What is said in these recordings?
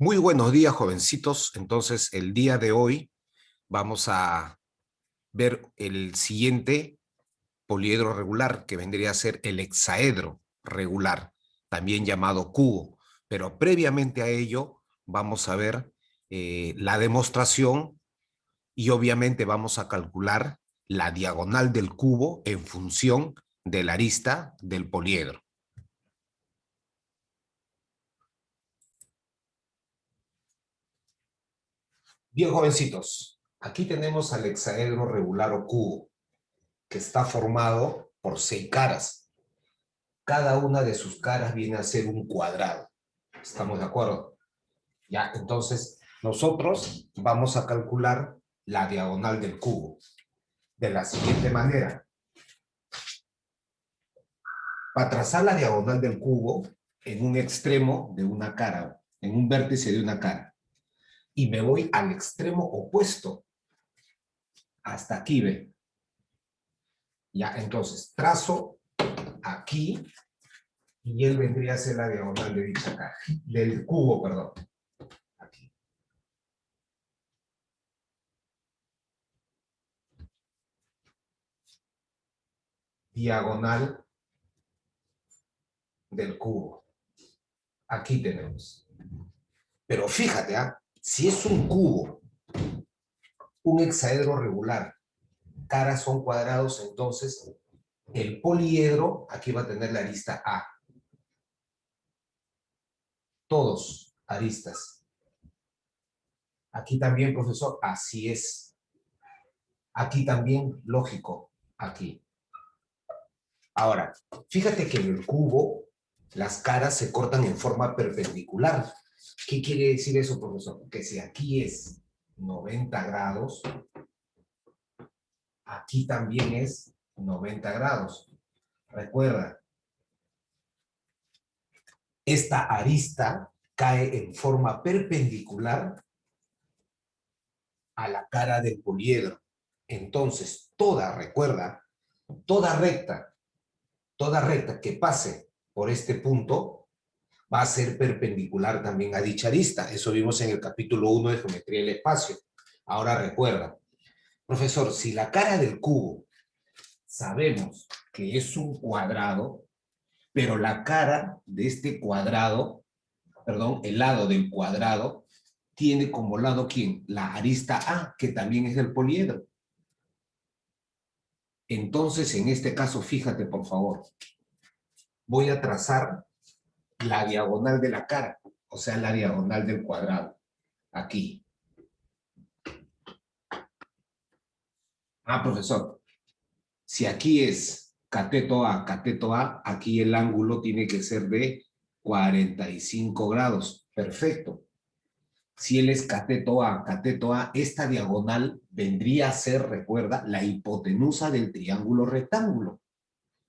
Muy buenos días, jovencitos. Entonces, el día de hoy vamos a ver el siguiente poliedro regular, que vendría a ser el hexaedro regular, también llamado cubo. Pero previamente a ello, vamos a ver la demostración y obviamente vamos a calcular la diagonal del cubo en función de la arista del poliedro. Bien, jovencitos, aquí tenemos al hexaedro regular o cubo, que está formado por 6 caras. Cada una de sus caras viene a ser un cuadrado. ¿Estamos de acuerdo? Ya, entonces nosotros vamos a calcular la diagonal del cubo de la siguiente manera. Para trazar la diagonal del cubo en un extremo de una cara, en un vértice de una cara, y me voy al extremo opuesto, hasta aquí, ¿ve? Ya, entonces trazo aquí y él vendría a ser la diagonal de dicha cara, del cubo, perdón. Aquí. Diagonal del cubo. Aquí tenemos. Pero fíjate, si es un cubo, un hexaedro regular, caras son cuadrados, entonces el poliedro aquí va a tener la arista A. Todos aristas. Aquí también, profesor, así es. Aquí también, lógico, aquí. Ahora, fíjate que en el cubo las caras se cortan en forma perpendicular. ¿Qué quiere decir eso, profesor? Que si aquí es 90 grados, aquí también es 90 grados. Recuerda, esta arista cae en forma perpendicular a la cara del poliedro. Entonces, recuerda, toda recta que pase por este punto va a ser perpendicular también a dicha arista. Eso vimos en el capítulo 1 de Geometría del Espacio. Ahora recuerda, profesor, si la cara del cubo sabemos que es un cuadrado, pero la cara de este cuadrado, perdón, el lado del cuadrado, tiene como lado, ¿quién? La arista A, que también es del poliedro. Entonces, en este caso, fíjate, por favor, voy a trazar la diagonal de la cara, o sea, la diagonal del cuadrado, aquí. Profesor, si aquí es cateto A, aquí el ángulo tiene que ser de 45 grados. Perfecto. Si él es cateto A, esta diagonal vendría a ser, recuerda, la hipotenusa del triángulo rectángulo.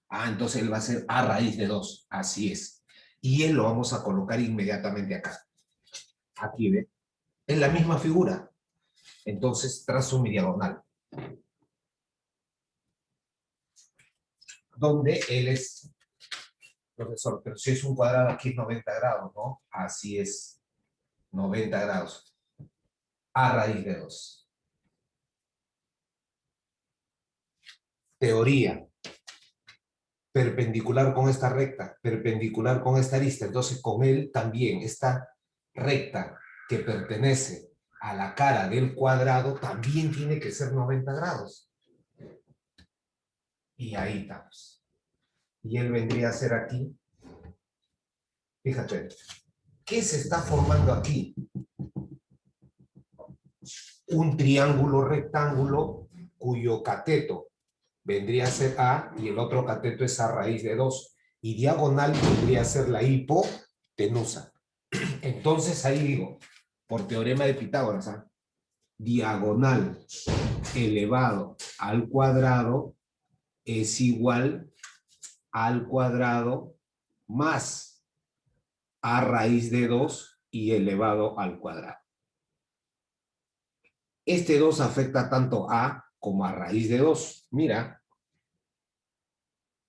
Entonces él va a ser A raíz de 2. Así es. Y él lo vamos a colocar inmediatamente acá. Aquí, ¿ve? Es la misma figura. Entonces trazo mi diagonal. Donde él es, profesor, pero si es un cuadrado aquí es 90 grados, ¿no? Así es, 90 grados. A raíz de 2. Teoría. Perpendicular con esta recta, perpendicular con esta arista. Entonces con él también, esta recta que pertenece a la cara del cuadrado también tiene que ser 90 grados. Y ahí estamos. Y él vendría a ser aquí. Fíjate, ¿qué se está formando aquí? Un triángulo rectángulo cuyo cateto vendría a ser A y el otro cateto es A raíz de 2. Y diagonal vendría a ser la hipotenusa. Entonces ahí digo, por teorema de Pitágoras, diagonal elevado al cuadrado es igual al cuadrado más A raíz de 2 y elevado al cuadrado. Este 2 afecta tanto a como a raíz de 2. Mira,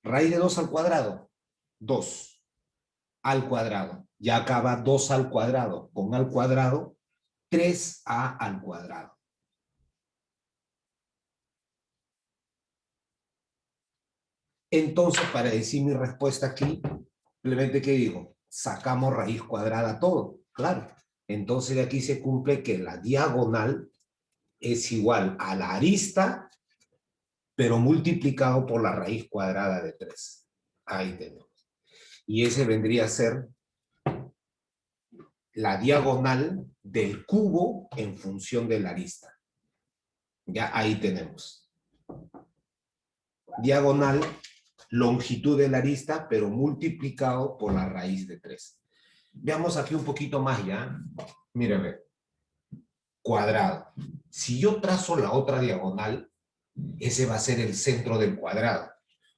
raíz de 2 al cuadrado, 2 al cuadrado. Ya acaba 2 al cuadrado. Con al cuadrado, 3a al cuadrado. Entonces, para decir mi respuesta aquí, simplemente, ¿qué digo? Sacamos raíz cuadrada todo, claro. Entonces, de aquí se cumple que la diagonal es igual a la arista, pero multiplicado por la raíz cuadrada de 3. Ahí tenemos. Y ese vendría a ser la diagonal del cubo en función de la arista. Ya ahí tenemos. Diagonal, longitud de la arista, pero multiplicado por la raíz de 3. Veamos aquí un poquito más ya. Mírame. Cuadrado. Si yo trazo la otra diagonal, ese va a ser el centro del cuadrado.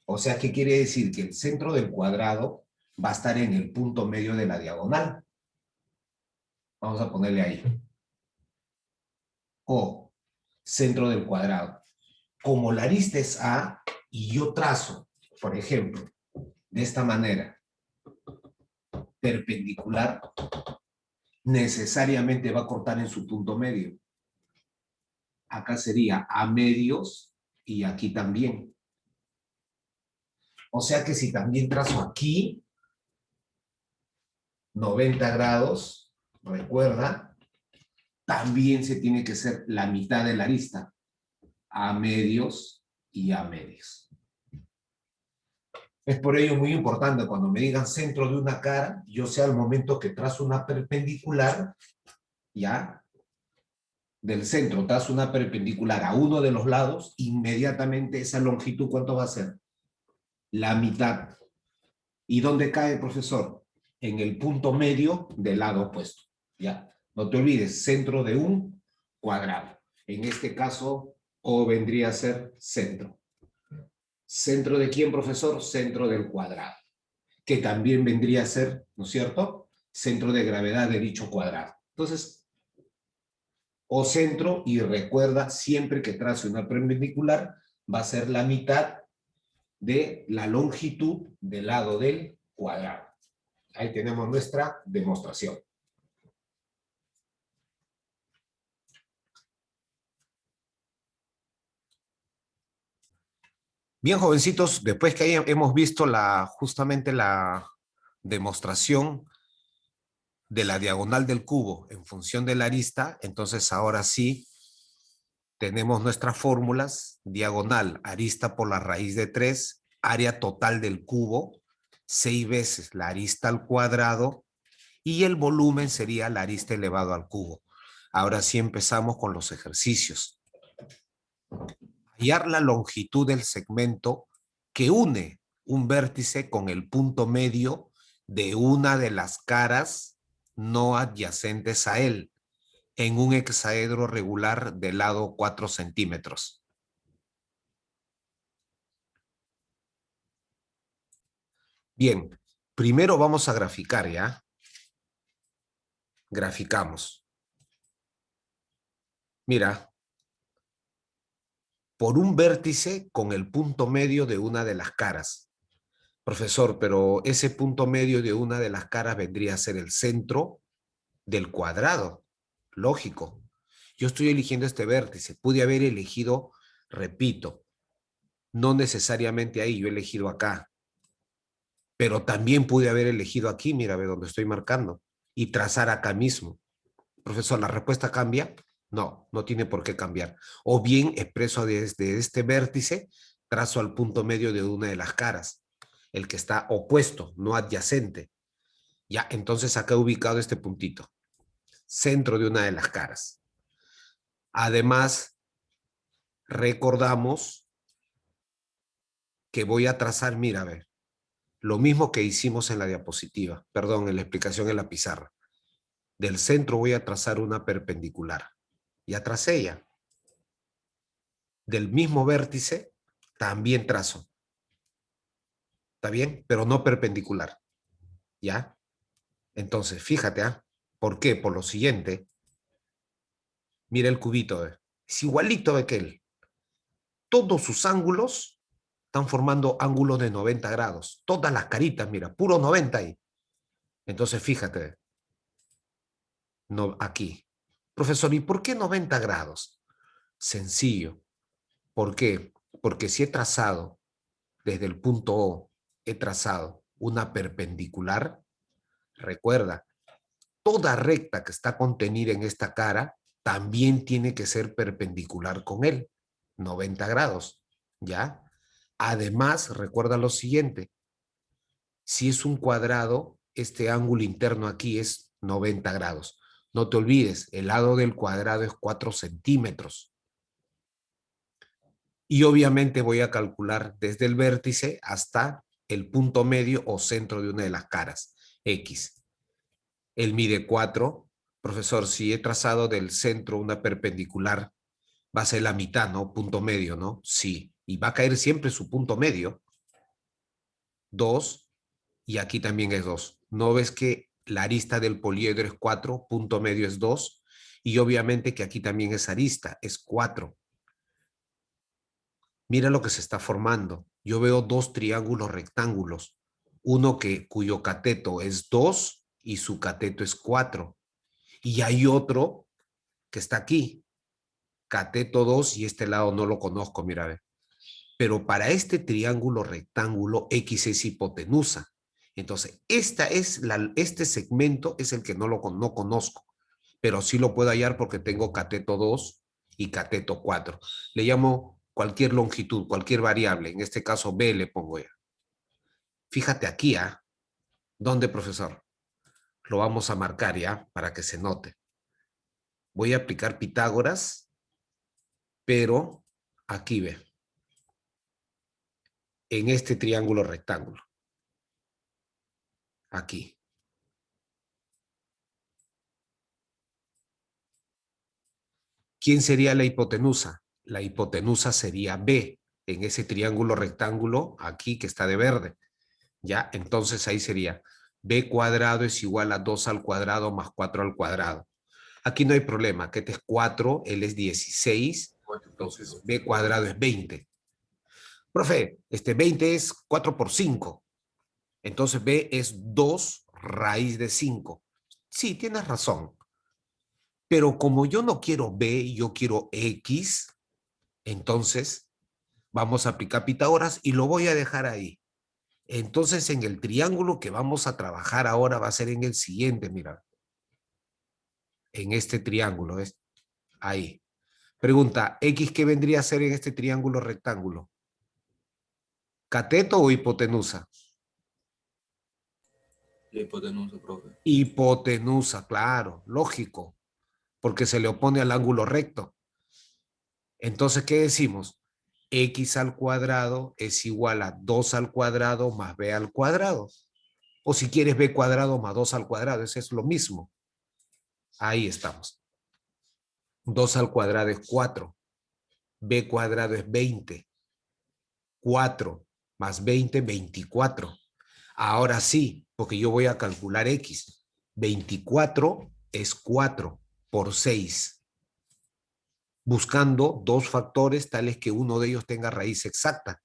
O sea, ¿qué quiere decir? Que el centro del cuadrado va a estar en el punto medio de la diagonal. Vamos a ponerle ahí. O centro del cuadrado. Como la arista es A y yo trazo, por ejemplo, de esta manera, perpendicular, necesariamente va a cortar en su punto medio. Acá sería A medios y aquí también. O sea que si también trazo aquí 90 grados, recuerda, también se tiene que hacer la mitad de la arista. A medios y A medios. Es por ello muy importante cuando me digan centro de una cara, yo sé al momento que trazo una perpendicular, ya, del centro trazo una perpendicular a uno de los lados, inmediatamente esa longitud, ¿cuánto va a ser? La mitad. ¿Y dónde cae, profesor? En el punto medio del lado opuesto. ¿Ya? No te olvides, centro de un cuadrado. En este caso, O vendría a ser centro. ¿Centro de quién, profesor? Centro del cuadrado. Que también vendría a ser, ¿no es cierto? Centro de gravedad de dicho cuadrado. Entonces, O centro, y recuerda, siempre que trace una perpendicular, va a ser la mitad de la longitud del lado del cuadrado. Ahí tenemos nuestra demostración. Bien, jovencitos, después que hemos visto justamente la demostración de la diagonal del cubo en función de la arista, entonces ahora sí tenemos nuestras fórmulas: diagonal, arista por la raíz de 3, área total del cubo, 6 veces la arista al cuadrado, y el volumen sería la arista elevado al cubo. Ahora sí empezamos con los ejercicios. Hallar la longitud del segmento que une un vértice con el punto medio de una de las caras no adyacentes a él, en un hexaedro regular de lado 4 centímetros. Bien, primero vamos a graficar, ¿ya? Graficamos. Mira, por un vértice con el punto medio de una de las caras. Profesor, pero ese punto medio de una de las caras vendría a ser el centro del cuadrado. Lógico. Yo estoy eligiendo este vértice. Pude haber elegido, repito, no necesariamente ahí, yo he elegido acá. Pero también pude haber elegido aquí, mira, ve donde estoy marcando, y trazar acá mismo. Profesor, ¿la respuesta cambia? No, no tiene por qué cambiar. O bien expreso desde este vértice, trazo al punto medio de una de las caras, el que está opuesto, no adyacente. Ya, entonces acá he ubicado este puntito, centro de una de las caras. Además, recordamos que voy a trazar, mira, a ver, lo mismo que hicimos en la diapositiva, perdón, en la explicación en la pizarra. Del centro voy a trazar una perpendicular. Ya tracé ya. Del mismo vértice también trazo. ¿Está bien? Pero no perpendicular. ¿Ya? Entonces, fíjate, ¿ah? ¿Por qué? Por lo siguiente. Mira el cubito, ¿eh? Es igualito de que él. Todos sus ángulos están formando ángulos de 90 grados. Todas las caritas, mira, puro 90 ahí. Entonces, fíjate, no, aquí. Profesor, ¿y por qué 90 grados? Sencillo. ¿Por qué? Porque si he trazado desde el punto O, he trazado una perpendicular, recuerda, toda recta que está contenida en esta cara también tiene que ser perpendicular con él, 90 grados, ¿ya? Además, recuerda lo siguiente, si es un cuadrado, este ángulo interno aquí es 90 grados. No te olvides, el lado del cuadrado es 4 centímetros. Y obviamente voy a calcular desde el vértice hasta el punto medio o centro de una de las caras, X. Él mide 4. Profesor, si he trazado del centro una perpendicular, va a ser la mitad, ¿no? Punto medio, ¿no? Sí. Y va a caer siempre su punto medio. 2. Y aquí también es 2. ¿No ves que la arista del poliedro es 4, punto medio es 2? Y obviamente que aquí también es arista, es 4. Mira lo que se está formando. Yo veo dos triángulos rectángulos. Uno cuyo cateto es 2 y su cateto es 4. Y hay otro que está aquí, cateto 2 y este lado no lo conozco, mira, ve. Pero para este triángulo rectángulo, X es hipotenusa. Entonces, este segmento es el que no conozco, pero sí lo puedo hallar porque tengo cateto 2 y cateto 4. Le llamo cualquier longitud, cualquier variable, en este caso B le pongo ya. Fíjate aquí, ¿ah? ¿Dónde, profesor? Lo vamos a marcar ya para que se note. Voy a aplicar Pitágoras, pero aquí ve, en este triángulo rectángulo, aquí. ¿Quién sería la hipotenusa? La hipotenusa sería B, en ese triángulo rectángulo aquí que está de verde. ¿Ya? Entonces ahí sería B cuadrado es igual a 2 al cuadrado más 4 al cuadrado. Aquí no hay problema, que este es 4, él es 16, entonces B cuadrado es 20. Profe, 20 es 4 por 5, entonces B es 2 raíz de 5. Sí, tienes razón, pero como yo no quiero B, yo quiero X, entonces vamos a aplicar Pitágoras y lo voy a dejar ahí. Entonces, en el triángulo que vamos a trabajar ahora va a ser en el siguiente, mira, en este triángulo, ¿ves? Ahí. Pregunta, ¿X qué vendría a ser en este triángulo rectángulo? ¿Cateto o hipotenusa? La hipotenusa, profe. Hipotenusa, claro, lógico, porque se le opone al ángulo recto. Entonces, ¿qué decimos? X al cuadrado es igual a 2 al cuadrado más B al cuadrado. O si quieres B cuadrado más 2 al cuadrado, eso es lo mismo. Ahí estamos. 2 al cuadrado es 4. B cuadrado es 20. 4 más 20, 24. Ahora sí, porque yo voy a calcular X. 24 es 4 por 6. Buscando dos factores tales que uno de ellos tenga raíz exacta.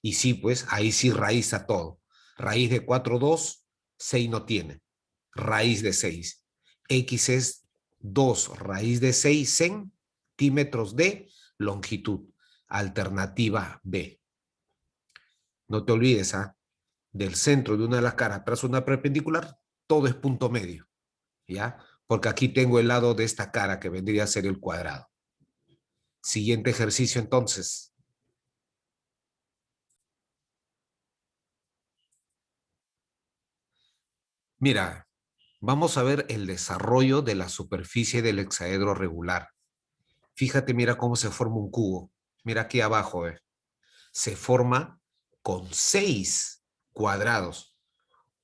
Y sí, pues ahí sí raíz a todo. Raíz de 4, 2, 6 no tiene. Raíz de 6. X es 2 raíz de 6 centímetros de longitud. Alternativa B. No te olvides, ¿ah? Del centro de una de las caras tras una perpendicular, todo es punto medio, ¿ya? Porque aquí tengo el lado de esta cara que vendría a ser el cuadrado. Siguiente ejercicio entonces. Mira, vamos a ver el desarrollo de la superficie del hexaedro regular. Fíjate, mira cómo se forma un cubo. Mira aquí abajo, se forma con 6 cuadrados,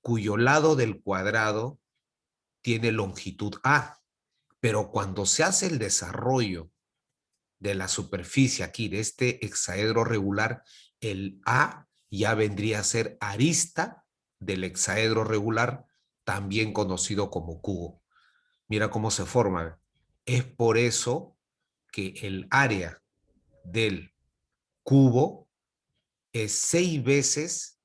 cuyo lado del cuadrado tiene longitud A. Pero cuando se hace el desarrollo de la superficie aquí, de este hexaedro regular, el A ya vendría a ser arista del hexaedro regular, también conocido como cubo. Mira cómo se forma. Es por eso que el área del cubo es 6 veces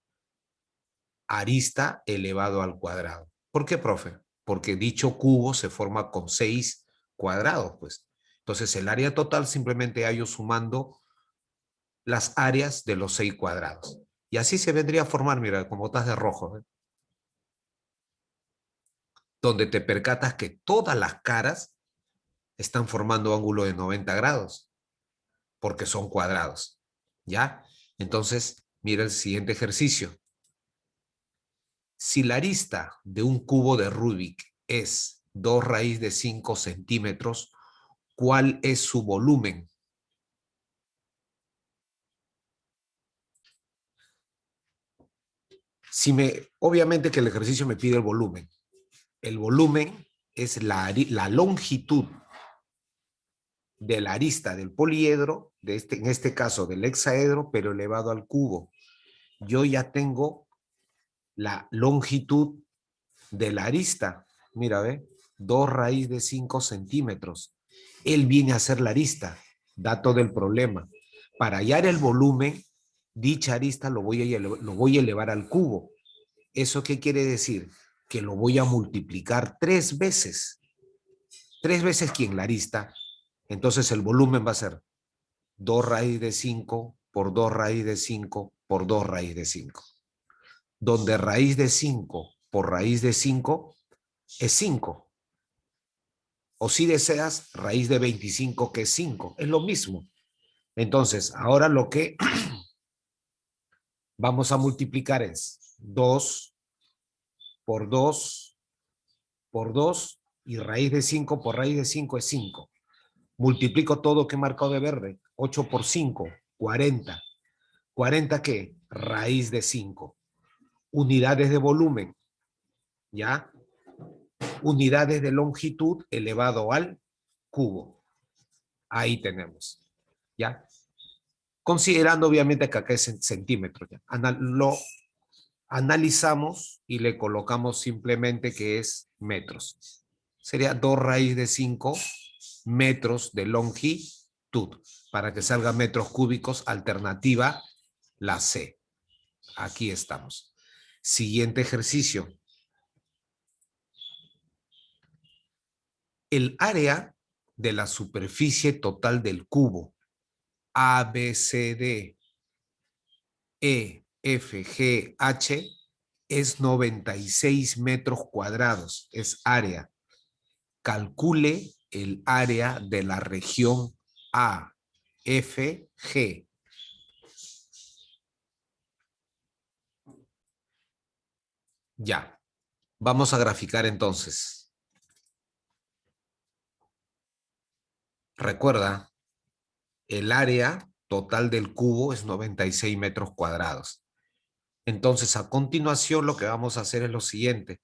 arista elevado al cuadrado. ¿Por qué, profe? Porque dicho cubo se forma con 6 cuadrados, pues. Entonces, el área total simplemente hallo sumando las áreas de los 6 cuadrados. Y así se vendría a formar, mira, con botas de rojo, ¿eh? Donde te percatas que todas las caras están formando ángulo de 90 grados, porque son cuadrados, ¿ya? Entonces, mira el siguiente ejercicio. Si la arista de un cubo de Rubik es 2 raíz de 5 centímetros, ¿cuál es su volumen? Obviamente que el ejercicio me pide el volumen. El volumen es la longitud de la arista del poliedro, en este caso del hexaedro, pero elevado al cubo. Yo ya tengo la longitud de la arista. Mira, ve, 2 raíz de 5 centímetros. Él viene a ser la arista. Dato del problema. Para hallar el volumen, dicha arista lo voy a elevar al cubo. ¿Eso qué quiere decir? Que lo voy a multiplicar 3 veces. 3 veces ¿quién? La arista. Entonces el volumen va a ser 2 raíz de 5 por 2 raíz de 5 por 2 raíz de 5. Donde raíz de 5 por raíz de 5 es 5. O si deseas, raíz de 25 que es 5. Es lo mismo. Entonces, ahora lo que vamos a multiplicar es 2 por 2 por 2 y raíz de 5 por raíz de 5 es 5. Multiplico todo que he marcado de verde. 8 por 5, 40. ¿40 qué? Raíz de 5. Unidades de volumen, ¿ya? Unidades de longitud elevado al cubo. Ahí tenemos, ¿ya? Considerando obviamente que acá es en centímetros, ¿ya? Lo analizamos y le colocamos simplemente que es metros. Sería 2 raíz de 5 metros de longitud. Para que salga metros cúbicos, alternativa la C. Aquí estamos. Siguiente ejercicio. El área de la superficie total del cubo A, B, C, D, E, F, G, H es 96 metros cuadrados. Es área. Calcule el área de la región A, F, G. Ya. Vamos a graficar entonces. Recuerda, el área total del cubo es 96 metros cuadrados. Entonces, a continuación, lo que vamos a hacer es lo siguiente.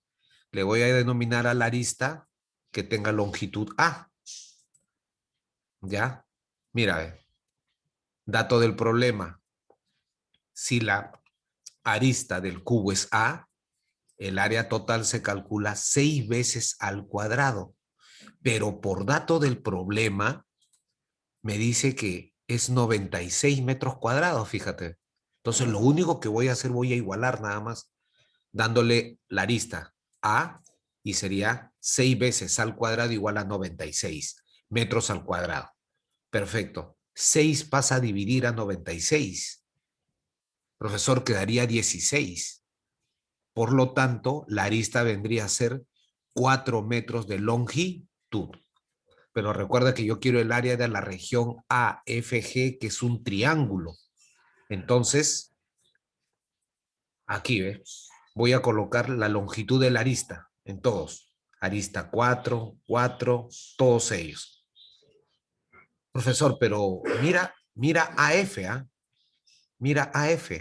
Le voy a denominar a la arista que tenga longitud A. ¿Ya? Mira, dato del problema. Si la arista del cubo es A, el área total se calcula 6 veces al cuadrado. Pero por dato del problema, me dice que es 96 metros cuadrados, fíjate. Entonces, lo único que voy a hacer, voy a igualar nada más, dándole la arista A y sería 6 veces al cuadrado igual a 96 metros al cuadrado. Perfecto. 6 pasa a dividir a 96. Profesor, quedaría 16. Por lo tanto, la arista vendría a ser 4 metros de longitud. Pero recuerda que yo quiero el área de la región AFG, que es un triángulo. Entonces, aquí, ¿ve? Voy a colocar la longitud de la arista en todos. Arista 4, 4, todos ellos. Profesor, pero mira AF, ¿ah? Mira AF.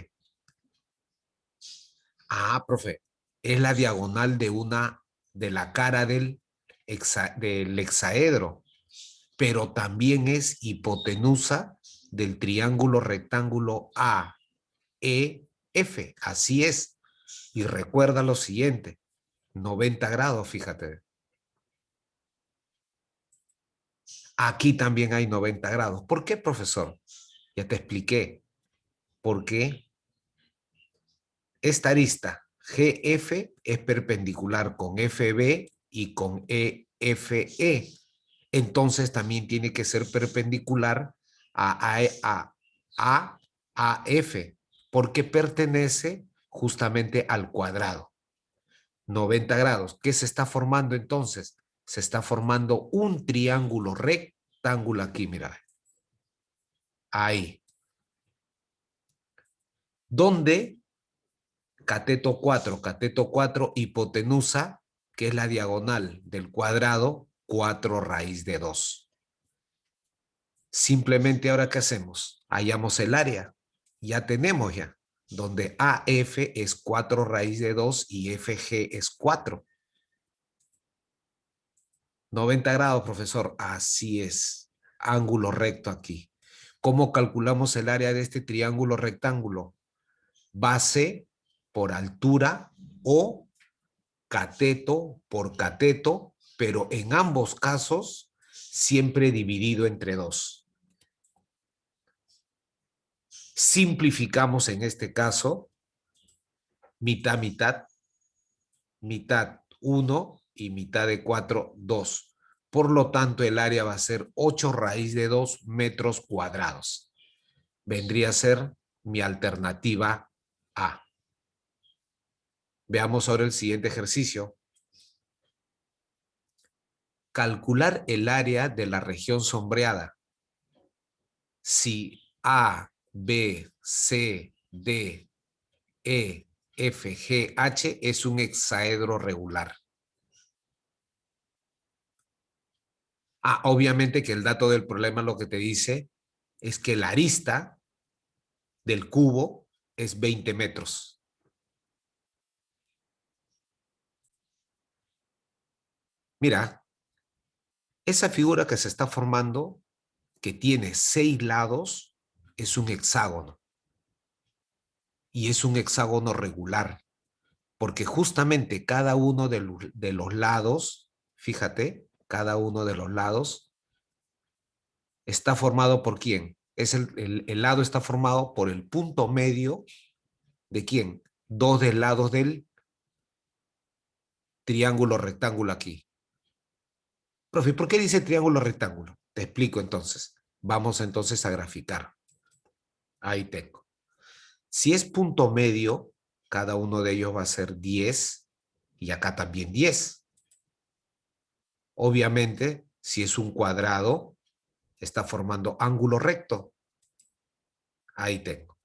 Ah, profe, es la diagonal de la cara del hexaedro, pero también es hipotenusa del triángulo rectángulo AEF. Así es. Y recuerda lo siguiente, 90 grados, fíjate. Aquí también hay 90 grados. ¿Por qué, profesor? Ya te expliqué. Porque esta arista GF es perpendicular con FB y con EFE. Entonces también tiene que ser perpendicular a AF, porque pertenece justamente al cuadrado. 90 grados. ¿Qué se está formando entonces? Se está formando un triángulo rectángulo aquí, mira. Ahí. Donde cateto 4, hipotenusa, que es la diagonal del cuadrado, 4 raíz de 2. Simplemente ahora, ¿qué hacemos? Hallamos el área. Ya tenemos ya. Donde AF es 4 raíz de 2 y FG es 4. 90 grados, profesor. Así es. Ángulo recto aquí. ¿Cómo calculamos el área de este triángulo rectángulo? Base por altura o cateto por cateto, pero en ambos casos siempre dividido entre 2. Simplificamos en este caso mitad, mitad, mitad 1 y mitad de 4, 2. Por lo tanto, el área va a ser 8 raíz de 2 metros cuadrados. Vendría a ser mi alternativa A. Veamos ahora el siguiente ejercicio. Calcular el área de la región sombreada. Si A, B, C, D, E, F, G, H es un hexaedro regular. Obviamente que el dato del problema lo que te dice es que la arista del cubo es 20 metros. Mira, esa figura que se está formando, que tiene 6 lados, es un hexágono. Y es un hexágono regular, porque justamente cada uno de los lados, fíjate, cada uno de los lados está formado por ¿quién? El lado está formado por el punto medio de ¿quién? Dos de lados del triángulo rectángulo aquí. Profe, ¿por qué dice triángulo rectángulo? Te explico entonces. Vamos entonces a graficar. Ahí tengo. Si es punto medio, cada uno de ellos va a ser 10 y acá también 10. Obviamente, si es un cuadrado, está formando ángulo recto. Ahí tengo.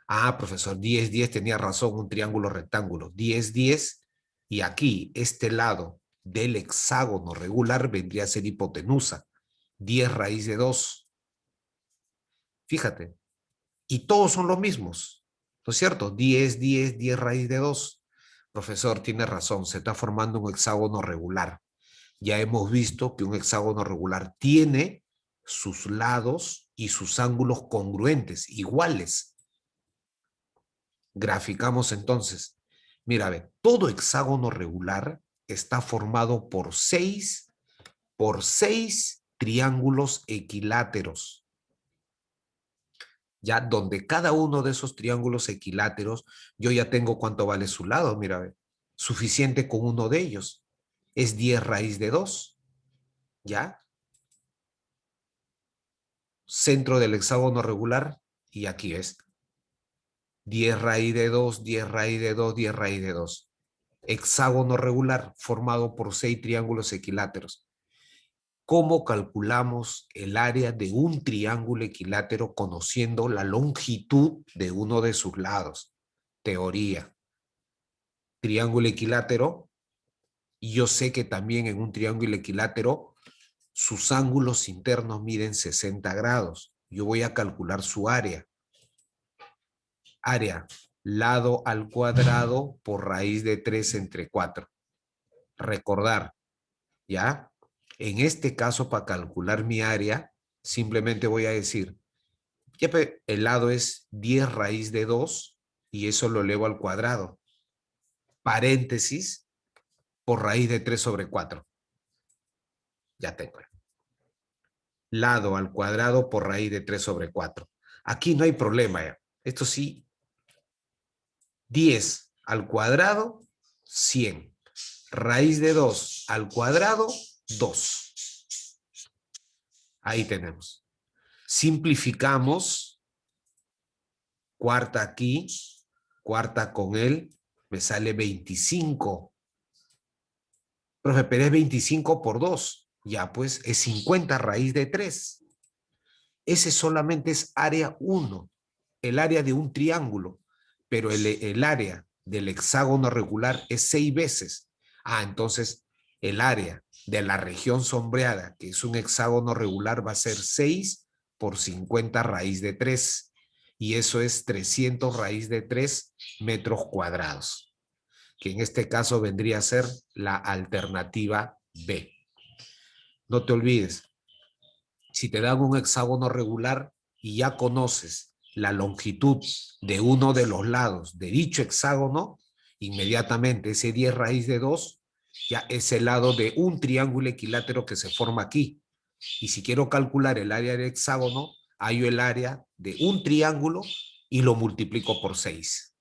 Profesor, 10, 10 tenía razón, un triángulo rectángulo. 10, 10 y aquí, este lado del hexágono regular vendría a ser hipotenusa. 10 raíz de 2. Fíjate. Y todos son los mismos. ¿No es cierto? 10, 10, 10 raíz de 2. Profesor, tiene razón, se está formando un hexágono regular. Ya hemos visto que un hexágono regular tiene sus lados y sus ángulos congruentes, iguales. Graficamos entonces. Mira, ve, todo hexágono regular está formado por 6 triángulos equiláteros. Ya donde cada uno de esos triángulos equiláteros, yo ya tengo cuánto vale su lado, mira, ve, suficiente con uno de ellos. Es 10 raíz de 2, ¿ya? Centro del hexágono regular, y aquí es 10 raíz de 2, 10 raíz de 2, 10 raíz de 2. Hexágono regular formado por 6 triángulos equiláteros. ¿Cómo calculamos el área de un triángulo equilátero conociendo la longitud de uno de sus lados? Teoría. Triángulo equilátero, y yo sé que también en un triángulo equilátero sus ángulos internos miden 60 grados. Yo voy a calcular su área. Área, lado al cuadrado por raíz de 3 entre 4. Recordar, ¿ya? En este caso, para calcular mi área, simplemente voy a decir, ya, el lado es 10 raíz de 2 y eso lo elevo al cuadrado. Paréntesis por raíz de 3 sobre 4. Ya tengo. Lado al cuadrado por raíz de 3 sobre 4. Aquí no hay problema. ¿Ya? Esto sí, 10 al cuadrado, 100. Raíz de 2 al cuadrado, 2. Ahí tenemos. Simplificamos. Cuarta aquí, cuarta con él, me sale 25. Profe, pero es 25 por 2. Ya, pues, es 50 raíz de 3. Ese solamente es área 1, el área de un triángulo, pero el área del hexágono regular es 6 veces. Entonces el área de la región sombreada, que es un hexágono regular, va a ser 6 por 50 raíz de 3. Y eso es 300 raíz de 3 metros cuadrados, que en este caso vendría a ser la alternativa B. No te olvides, si te dan un hexágono regular y ya conoces la longitud de uno de los lados de dicho hexágono, inmediatamente ese 10 raíz de 2 ya es el lado de un triángulo equilátero que se forma aquí. Y si quiero calcular el área del hexágono, hallo el área de un triángulo y lo multiplico por 6.